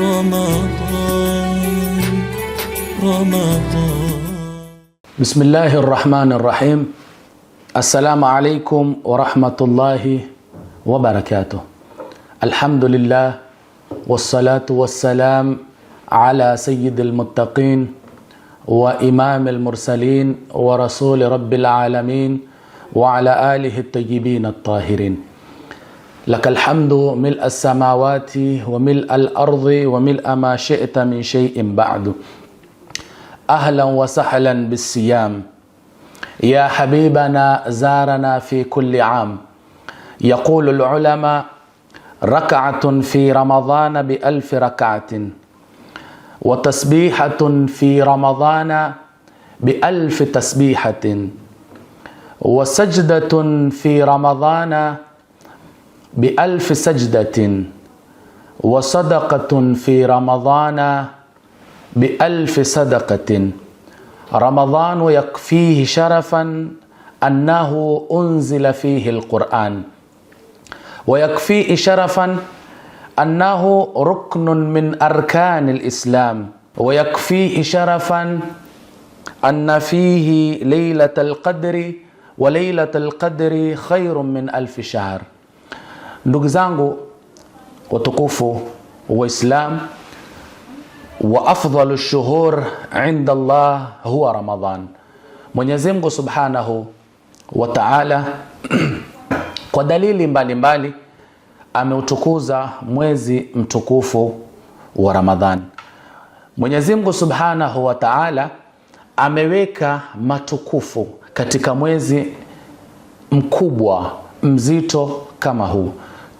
رمضان. بسم الله الرحمن الرحيم. السلام عليكم ورحمة الله وبركاته. الحمد لله والصلاة والسلام على سيد المتقين وإمام المرسلين ورسول رب العالمين وعلى آله الطيبين الطاهرين. لك الحمد ملء السماوات وملء الأرض وملء ما شئت من شيء بعد. أهلا وسهلا بالصيام يا حبيبنا زارنا في كل عام. يقول العلماء ركعة في رمضان ب1000 ركعة، وتسبيحة في رمضان ب1000 تسبيحة، وسجدة في رمضان ب1000 سجدة، وصدقة في رمضان ب1000 صدقة. رمضان يكفيه شرفا أنه أنزل فيه القرآن، ويكفيه شرفا أنه ركن من أركان الإسلام، ويكفيه شرفا أن فيه ليلة القدر، وليلة القدر خير من 1000 شهر. Ndugu zangu watukufu wa Islam, wa afdalu shuhur inda Allah huwa Ramadhan. Mwenyezi Mungu Subhanahu wa Ta'ala kwa dalili mbalimbali ameutukuza mwezi mtukufu wa Ramadhan. Mwenyezi Mungu Subhanahu wa Ta'ala ameweka matukufu katika mwezi mkubwa mzito kama huu.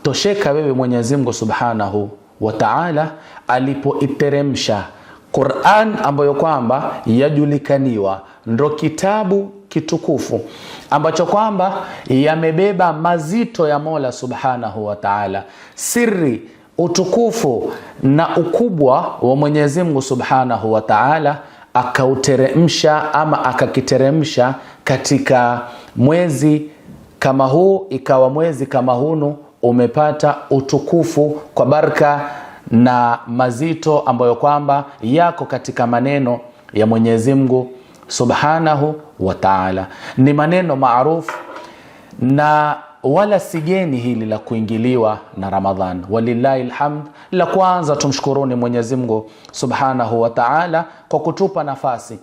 Tosheka wewe Mwenyezi Mungu Subhanahu wa Ta'ala alipoiteremsha Qur'an, ambayo kwamba yajulikaniwa ndo kitabu kitukufu ambacho kwamba yamebeba mazito ya Mola Subhanahu wa Ta'ala, siri, utukufu na ukubwa wa Mwenyezi Mungu Subhanahu wa Ta'ala akauteremsha ama akakiteremsha katika mwezi kama huu. Ikawa mwezi kama hunu umepata utukufu kwa baraka na mazito ambayo kwamba yako katika maneno ya Mwenyezi Mungu Subhanahu wa Ta'ala. Ni maneno maarufu na wala sigeni hili la kuingiliwa na Ramadhan. Walillahi alhamd. La kwanza tumshukuruni Mwenyezi Mungu Subhanahu wa Ta'ala kwa kutupa nafasi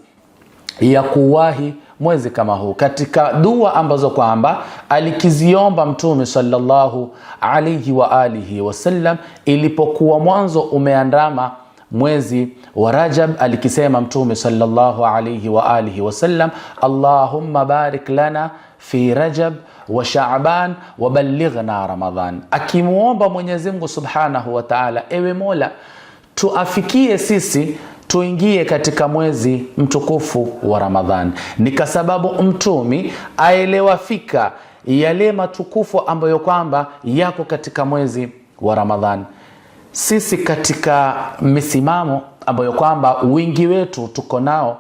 ya kuwahi mwezi kama huu, katika dua ambazo kwamba alikiziomba Mtume sallallahu alayhi wa alihi wasallam ilipokuwa mwanzo umeandama mwezi wa Rajab. Alikisema Mtume sallallahu alayhi wa alihi wasallam, Allahumma barik lana fi Rajab wa Sha'ban wa ballighna Ramadhan, akimuomba Mwenyezi Mungu Subhanahu wa Ta'ala, ewe Mola tuafikie sisi tuingie katika mwezi mtukufu wa Ramadhan. Ni kwa sababu mtumi aelewa fika yale matukufu ambayo kwamba yako katika mwezi wa Ramadhan. Sisi katika misimamo ambayo kwamba wingi wetu tuko nao,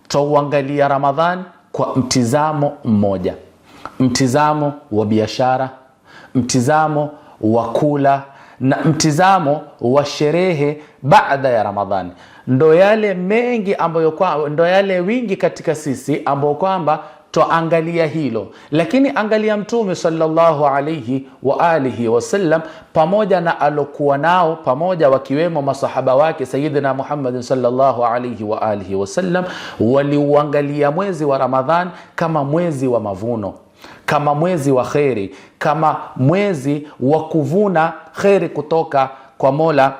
tuangalia Ramadhan kwa mtizamo mmoja, mtizamo wa biashara, mtizamo wa kula na mtizamo wa sherehe baada ya Ramadhani. Ndo yale mengi ambayo ndo yale wingi katika sisi ambao kwamba tuangalia hilo. Lakini angalia Mtume sallallahu alayhi wa alihi wasallam pamoja na alokuwa nao pamoja, wakiwemo masahaba wake Sayyidina Muhammad sallallahu alayhi wa alihi wasallam, waliuangalia mwezi wa Ramadhan kama mwezi wa mavuno, kama mwezi wa kheri, kama mwezi wa kuvuna kheri kutoka kwa Mola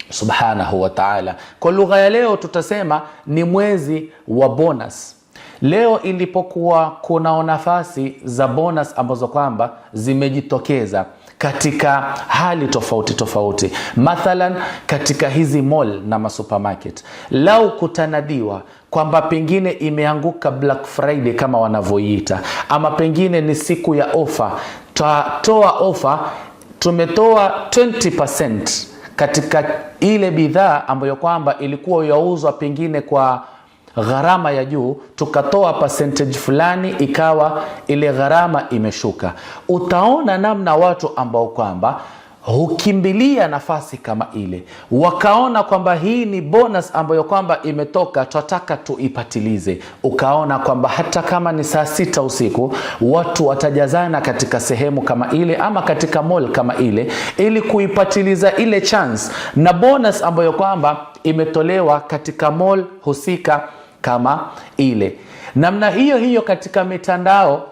Subhanahu wa Ta'ala. Kwa lugha ya leo tutasema ni mwezi wa bonus. Leo ilipokuwa kuna nafasi za bonus ambazo kwamba zimejitokeza katika hali tofauti tofauti, mathalan katika hizi mall na masupermarket, lau kutanadiwa kwamba pengine imeanguka Black Friday kama wanavyoiita, ama pengine ni siku ya ofa, tutatoa ofa, tumetoa 20% katika ile bidhaa ambayo kwamba ilikuwa yauzwa pengine kwa gharama ya juu, tukatoa percentage fulani, ikawa ile gharama imeshuka. Utaona namna watu ambao kwamba hukimbilia nafasi kama ile, wakaona kwamba hii ni bonus ambayo kwamba imetoka, tunataka tuipatilize. Ukaona kwamba hata kama ni saa 6 usiku watu watajazana katika sehemu kama ile ama katika mall kama ile, ili kuipatiliza ile chance na bonus ambayo kwamba imetolewa katika mall husika kama ile. Namna hiyo hiyo katika mitandao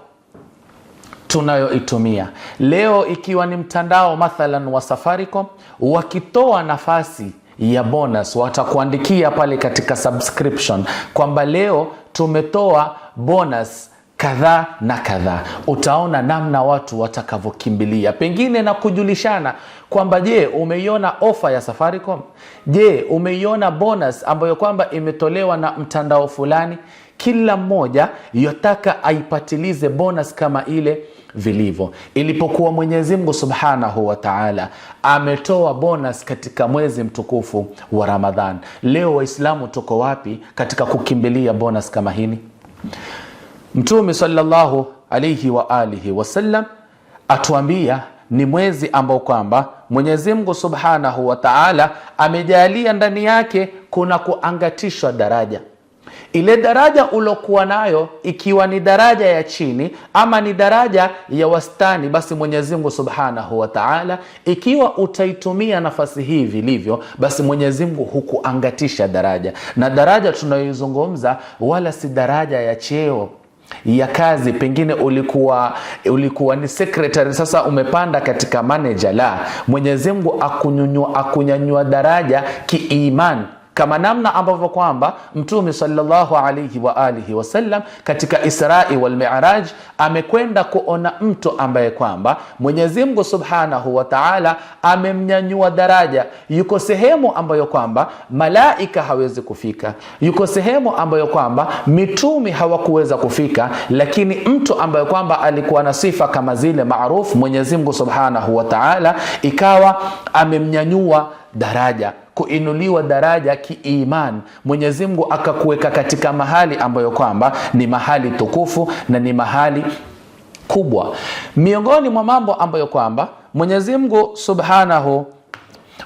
tunayoitumia leo, ikiwa ni mtandao mathalan wa Safaricom, wakitoa nafasi ya bonus watakuandikia pale katika subscription kwamba leo tumetoa bonus kadhaa na kadhaa. Utaona namna watu watakavokimbilia pengine na kujulishana kwamba je, umeiona ofa ya Safaricom? Je, umeiona bonus ambayo kwamba imetolewa na mtandao fulani? Kila mmoja yotaka aipatilize bonus kama ile vilivyo. Ilipokuwa Mwenyezi Mungu Subhanahu wa Ta'ala ametoa bonus katika mwezi mtukufu wa Ramadhan, leo Waislamu tuko wapi katika kukimbilia bonus kama hili? Mtume sallallahu alayhi wa alihi wasallam atuambia ni mwezi ambao kwamba Mwenyezi Mungu Subhanahu wa Ta'ala amejalia ndani yake kuna kuangatishwa daraja. Ile daraja ulokuwa nayo ikiwa ni daraja ya chini ama ni daraja ya wastani, basi Mwenyezi Mungu Subhanahu wa Ta'ala ikiwa utaitumia nafasi hii vilivyo, basi Mwenyezi Mungu hukuangatisha daraja. Na daraja tunayoizungumza wala si daraja ya cheo ya kazi, pengine ulikuwa ni secretary, sasa umepanda katika manager. La, Mwenyezi Mungu akunyanyua daraja kiimani, kama namna ambavyo kwamba Mtume sallallahu alayhi wa alihi wasallam katika Isra'i wal Mi'raj amekwenda kuona mtu ambaye kwamba Mwenyezi Mungu Subhanahu wa Ta'ala amemnyanyua daraja. Yuko sehemu ambayo kwamba malaika hawezi kufika, yuko sehemu ambayo kwamba mitume hawakuweza kufika, lakini mtu ambaye kwamba alikuwa na sifa kama zile maarufu, Mwenyezi Mungu Subhanahu wa Ta'ala ikawa amemnyanyua daraja, kuinuliwa daraja kiiman. Mwenyezi Mungu akakuweka katika mahali ambayo kwamba ni mahali tukufu na ni mahali kubwa. Miongoni mwa mambo ambayo kwamba Mwenyezi Mungu Subhanahu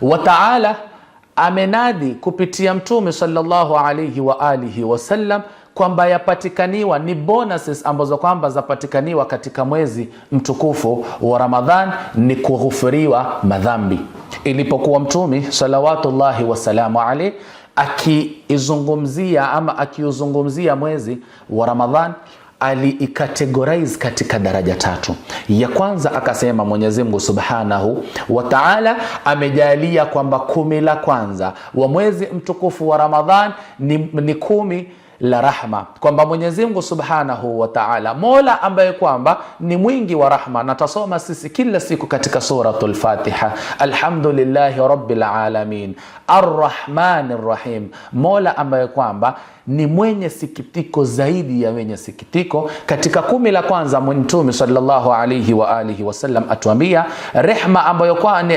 wa Ta'ala amenadi kupitia Mtume sallallahu alayhi wa alihi wasallam kwamba yapatikaniwa ni bonuses ambazo kwamba zapatikaniwa katika mwezi mtukufu wa Ramadhan, ni kughufuriwa madhambi. Ilipokuwa Mtume salawatullahi wasalamu alayhi akiizungumzia ama akiuzungumzia mwezi wa Ramadhan, aliikategorize katika daraja 3. Ya kwanza akasema Mwenyezi Mungu Subhanahu wa Ta'ala amejalia kwamba 10 la kwanza wa mwezi mtukufu wa Ramadhan ni 10 la rahma, kwamba Mwenyezi Mungu Subhanahu wa Ta'ala, Mola ambaye kwamba ni mwingi wa rahma, na tasoma sisi kila siku katika suratul Fatiha, alhamdulillahi rabbil alamin arrahmanir rahim, Mola ambaye kwamba ni mwenye sikitiko zaidi ya wenye sikitiko. Katika 10 la kwanza Mtume sallallahu alayhi wa alihi wasallam atuambia rehma ambayo kwa ni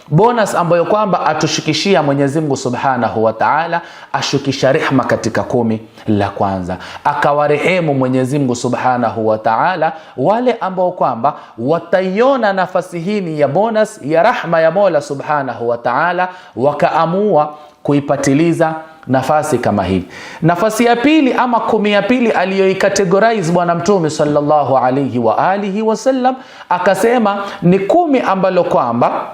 bonus ambayo kwamba atushikishia Mwenyezi Mungu Subhanahu wa Ta'ala, ashukisha rehma katika 10 la kwanza, akawarehemu Mwenyezi Mungu Subhanahu wa Ta'ala wale ambao kwamba wataiona nafasi hii ya bonus ya rahma ya Mola Subhanahu wa Ta'ala, wakaamua kuipatiliza nafasi kama hii. Nafasi ya pili ama 10 ya pili aliyoikategorize bwana Mtume sallallahu alayhi wa alihi wasallam akasema ni 10 ambalo kwamba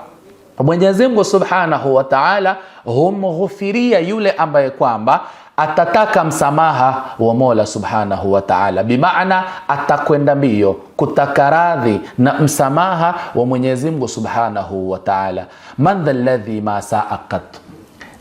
Mwenyezi Mungu Subhanahu wa Ta'ala humghufiria yule ambaye kwamba atataka msamaha wa Mola Subhanahu wa Ta'ala, bimaana atakwenda mbio kutaka radhi na msamaha wa Mwenyezi Mungu Subhanahu wa Ta'ala. Man dhal ladhi ma sa'aqat,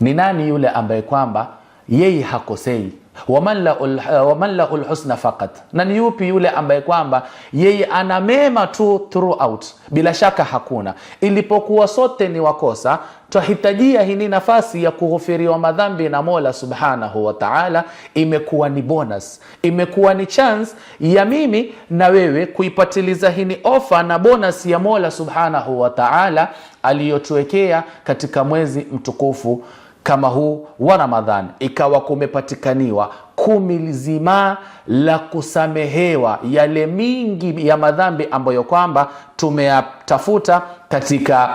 ni nani yule ambaye kwamba yeye hakosei? Waman lahul husna faqat, na ni yupi yule ambaye kwamba yeye ana mema tu throughout? Bila shaka hakuna. Ilipokuwa sote ni wakosa, tuhitajia hii nafasi ya kughufiriwa madhambi na Mola Subhanahu wa Ta'ala, imekuwa ni bonus, imekuwa ni chance ya mimi na wewe kuipatiliza hii ofa na bonus ya Mola Subhanahu wa Ta'ala aliyotuwekea katika mwezi mtukufu kama huu wa Ramadhan. Ikawa kumepatikaniwa 10 zima la kusamehewa yale mingi ya madhambi ambayo kwamba tumeyatafuta katika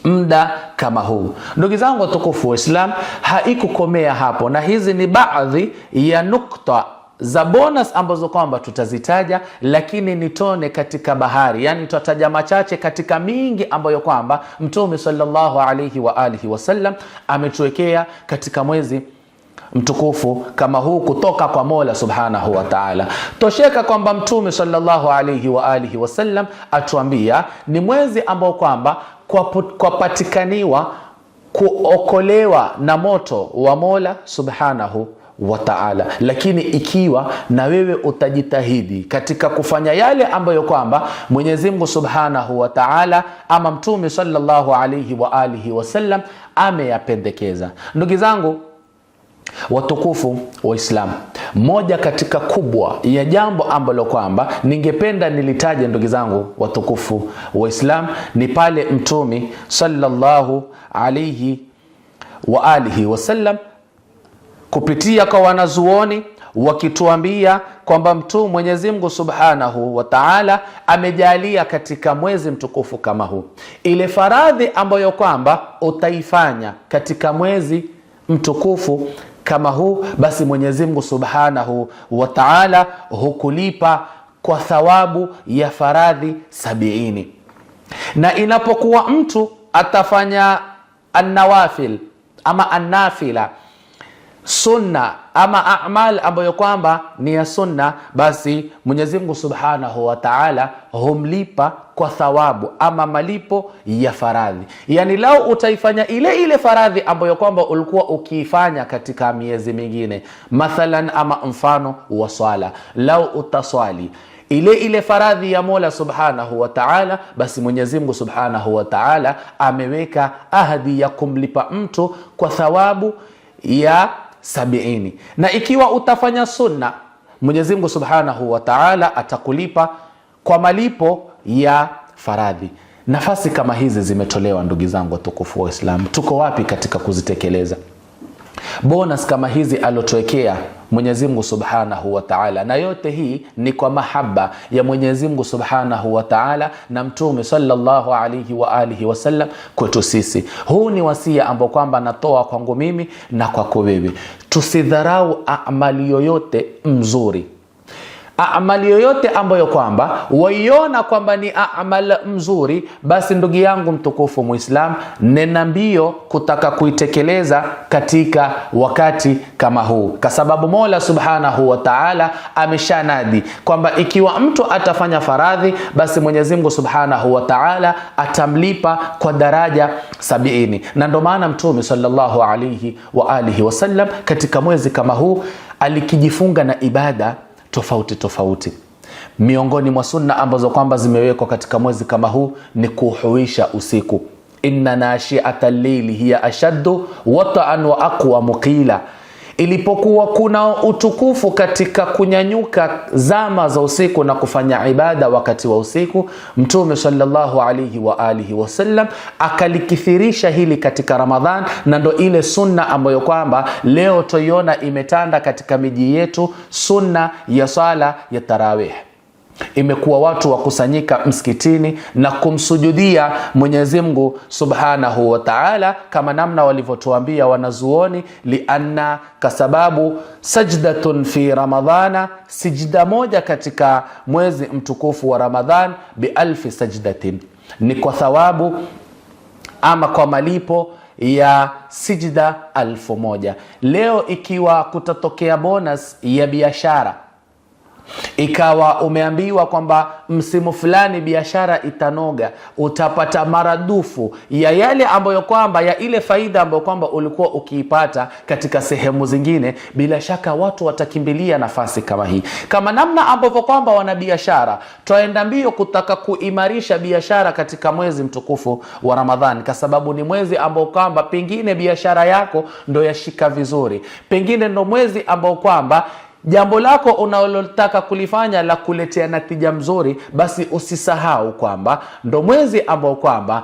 muda kama huu. Ndugu zangu watukufu wa Islam, haikukomea hapo, na hizi ni baadhi ya nukta za bonus ambazo kwamba tutazitaja, lakini ni tone katika bahari. Yani tutataja machache katika mingi ambayo kwamba Mtume sallallahu alayhi wa alihi wasallam ametuwekea katika mwezi mtukufu kama huu kutoka kwa Mola Subhanahu wa Ta'ala. Tosheka kwamba Mtume sallallahu alayhi wa alihi wasallam atuambia ni mwezi ambao kwamba kwa patikaniwa kuokolewa na moto wa Mola Subhanahu wa Ta'ala. Lakini ikiwa na wewe utajitahidi katika kufanya yale ambayo kwamba Mwenyezi Mungu Subhanahu wa Ta'ala ama Mtume sallallahu alayhi wa alihi wasallam ameyapendekeza. Ndugu zangu watukufu wa Islam, moja katika kubwa ya jambo ambalo kwamba ningependa nilitaje ndugu zangu watukufu wa Islam ni pale Mtume sallallahu alayhi wa alihi wasallam kupitia kwa wanazuoni wakituambia kwamba Mwenyezi Mungu Subhanahu wa Ta'ala amejalia katika mwezi mtukufu kama huu ile faradhi ambayo kwamba utaifanya katika mwezi mtukufu kama huu, basi Mwenyezi Mungu Subhanahu wa Ta'ala hukulipa kwa thawabu ya faradhi 70. Na inapokuwa mtu atafanya an-nawafil ama an-nafila, sunna ama a'mal ambayo kwamba ni ya sunna, basi Mwenyezi Mungu Subhanahu wa Ta'ala humlipa kwa thawabu ama malipo ya faradhi. Yani lau utaifanya ile faradhi ambayo kwamba ulikuwa ukiifanya katika miezi mingine, mathalan ama mfano wa swala, lau utaswali ile faradhi ya Mola Subhanahu wa Ta'ala, basi Mwenyezi Mungu Subhanahu wa Ta'ala ameweka ahadi ya kumlipa mtu kwa thawabu ya 70. Na ikiwa utafanya sunna, Mwenyezi Mungu Subhanahu wa Ta'ala atakulipa kwa malipo ya faradhi. Nafasi kama hizi zimetolewa ndugu zangu watukufu wa Islam. Tuko wapi katika kuzitekeleza? Bonus kama hizi alotuwekea Mwenyezi Mungu Subhanahu wa Ta'ala, na yote hii ni kwa mahaba ya Mwenyezi Mungu Subhanahu wa Ta'ala na Mtume sallallahu alayhi wa alihi wasallam kwetu sisi. Huu ni wasia ambao kwamba natoa kwangu mimi na kwako wewe. Tusidharau amali yoyote mzuri. Amali yoyote ambayo kwamba waiona kwamba ni amali mzuri, basi ndugu yangu mtukufu Muislam, nena mbio kutaka kuitekeleza katika wakati kama huu, kwa sababu Mola Subhanahu wa Ta'ala ameshanadi kwamba ikiwa mtu atafanya faradhi, basi Mwenyezi Mungu Subhanahu wa Ta'ala atamlipa kwa daraja 70. Na ndio maana Mtume sallallahu alayhi wa alihi wasallam katika mwezi kama huu alikijifunga na ibada tofauti. Miongoni mwa sunna ambazo kwamba zimewekwa katika mwezi kama huu ni kuhuisha usiku. Inna nashi'ata al-layli hiya ashaddu wata'an wa aqwa muqila. Ilipokuwa kuna utukufu katika kunyanyuka zama za usiku na kufanya ibada wakati wa usiku, Mtume sallallahu alayhi wa alihi wasallam akalikithirisha hili katika Ramadhan, na ndo ile sunna ambayo kwamba leo toiona imetanda katika miji yetu, sunna ya sala ya tarawih. Imekuwa watu wakusanyika msikitini na kumsujudia Mwenyezi Mungu Subhanahu wa Ta'ala, kama namna walivyotuambia wanazuoni, lianna kasababu sajdatun fi ramadhana, sijda moja katika mwezi mtukufu wa Ramadhan bi alfi sajdatin, ni kwa thawabu ama kwa malipo ya sijda 1000. Leo ikiwa kutatokea bonus ya biashara, ikawa umeambiwa kwamba msimu fulani biashara itanoga, utapata maradufu ya yale ambayo kwamba ya ile faida ambayo kwamba ulikuwa ukiipata katika sehemu zingine, bila shaka watu watakimbilia nafasi kama hii. Kama namna ambavyo kwamba wana biashara twaenda mbio kutaka kuimarisha biashara katika mwezi mtukufu wa Ramadhani, kwa sababu ni mwezi ambao kwamba pengine biashara yako ndo yashika vizuri, pengine ndo mwezi ambao kwamba jambo lako unalotaka kulifanya la kuletea natija mzuri, basi usisahau kwamba ndo mwezi ambao kwamba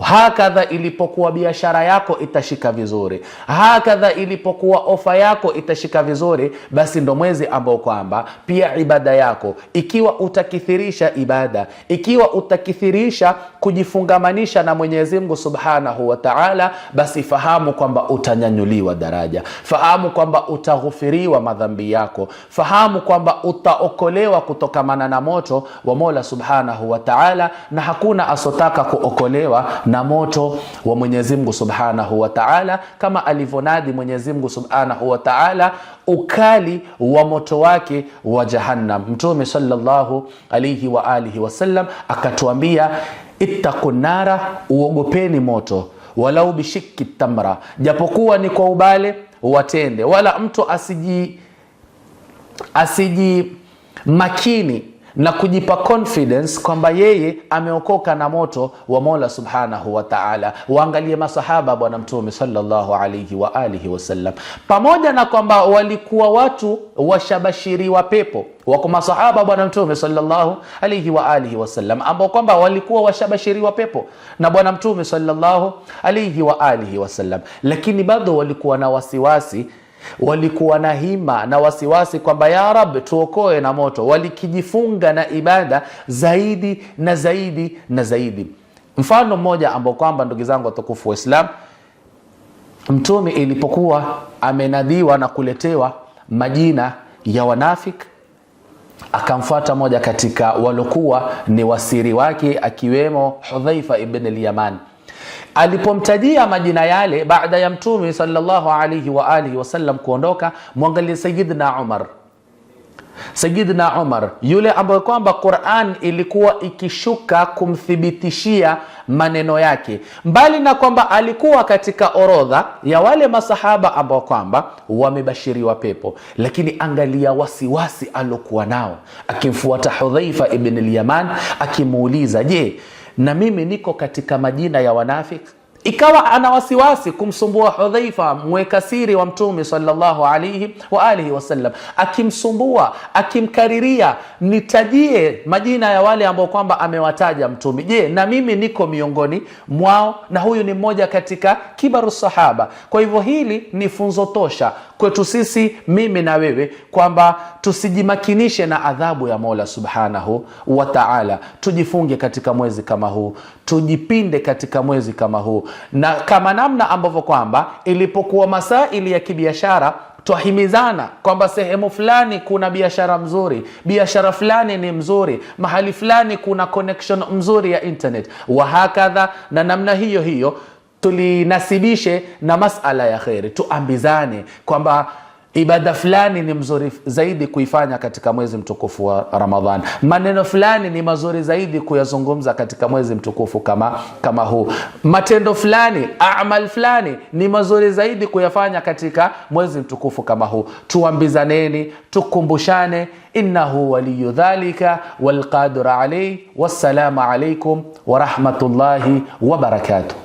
Hakadha ilipokuwa biashara yako itashika vizuri, hakadha ilipokuwa ofa yako itashika vizuri, basi ndo mwezi ambao kwamba pia ibada yako, ikiwa utakithirisha ibada, ikiwa utakithirisha kujifungamanisha na Mwenyezi Mungu Subhanahu wa Ta'ala, basi fahamu kwamba utanyanyuliwa daraja, fahamu kwamba utaghufiriwa madhambi yako, fahamu kwamba utaokolewa kutokamana na moto wa Mola Subhanahu wa Ta'ala, na hakuna asotaka kuokolewa na moto wa Mwenyezi Mungu Subhanahu wa Ta'ala, kama alivonadi Mwenyezi Mungu Subhanahu wa Ta'ala ukali wa moto wake wa Jahannam. Mtume sallallahu alayhi wa alihi wasallam akatuambia, ittaqun nara, uogopeni moto, walau bishikki tamra, japokuwa ni kwa ubale watende. Wala mtu asiji makini na kujipa confidence kwamba yeye ameokoka na moto wa Mola Subhanahu wa Ta'ala. Waangalie masahaba bwana Mtume sallallahu alayhi wa alihi wasallam, pamoja na kwamba walikuwa watu washabashiriwa pepo. Wako masahaba bwana Mtume sallallahu alayhi wa alihi wasallam ambao kwamba walikuwa washabashiriwa pepo na bwana Mtume sallallahu alayhi wa alihi wasallam, lakini bado walikuwa na wasiwasi, walikuwa na hima na wasiwasi kwamba ya Rab tuokoe na moto. Walikijifunga na ibada zaidi na zaidi na zaidi. Mfano mmoja ambao kwamba ndugu zangu watukufu wa Islam, Mtume ilipokuwa amenadhiwa na kuletewa majina ya wanafik, akamfuata moja katika walokuwa ni wasiri wake, akiwemo Hudhaifa ibn al-Yaman. Alipomtajia majina yale baada ya Mtume sallallahu alayhi wa alihi wasallam kuondoka, mwangalie Sayyidina Umar. Sayyidina Umar yule ambaye kwamba Qur'an ilikuwa ikishuka kumthibitishia maneno yake, mbali na kwamba alikuwa katika orodha ya wale masahaba ambao kwamba wamebashiriwa pepo, lakini angalia wasiwasi alokuwa nao, akimfuata Hudhaifa ibn al-Yaman akimuuliza, je, na mimi niko katika majina ya wanafiki? Ikawa ana wasiwasi kumsumbua Hudhaifa, mweka siri wa Mtume sallallahu alayhi wa alihi wasallam, akimsumbua, akimkariria, nitajie majina ya wale ambao kwamba amewataja Mtume. Je, na mimi niko miongoni mwao? Na huyu ni mmoja katika kibaru sahaba. Kwa hivyo hili ni funzo tosha kwetu sisi, mimi na wewe, kwamba tusijimakinishe na adhabu ya Mola Subhanahu wa Ta'ala. Tujifunge katika mwezi kama huu, tujipinde katika mwezi kama huu, na kama namna ambavyo kwamba ilipokuwa masaili ya kibiashara twahimizana kwamba sehemu fulani kuna biashara mzuri, biashara fulani ni mzuri, mahali fulani kuna connection mzuri ya internet, wa hakadha, na namna hiyo hiyo tulinasibishe na masala ya khairi. Tuambizane kwamba ibada fulani ni mzuri zaidi kuifanya katika mwezi mtukufu wa Ramadhan, maneno fulani ni mazuri zaidi kuyazungumza katika mwezi mtukufu kama huu, matendo fulani, amal fulani ni mazuri zaidi kuyafanya katika mwezi mtukufu kama huu. Tuambizaneni, tukumbushane. Innahu waliyu dhalika walqadir alayhi. Wassalamu alaykum wa rahmatullahi wa barakatuh.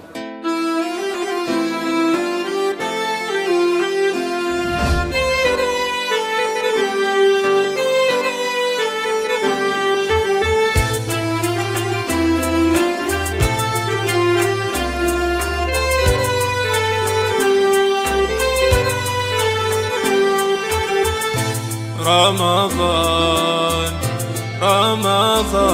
رمضان رمضان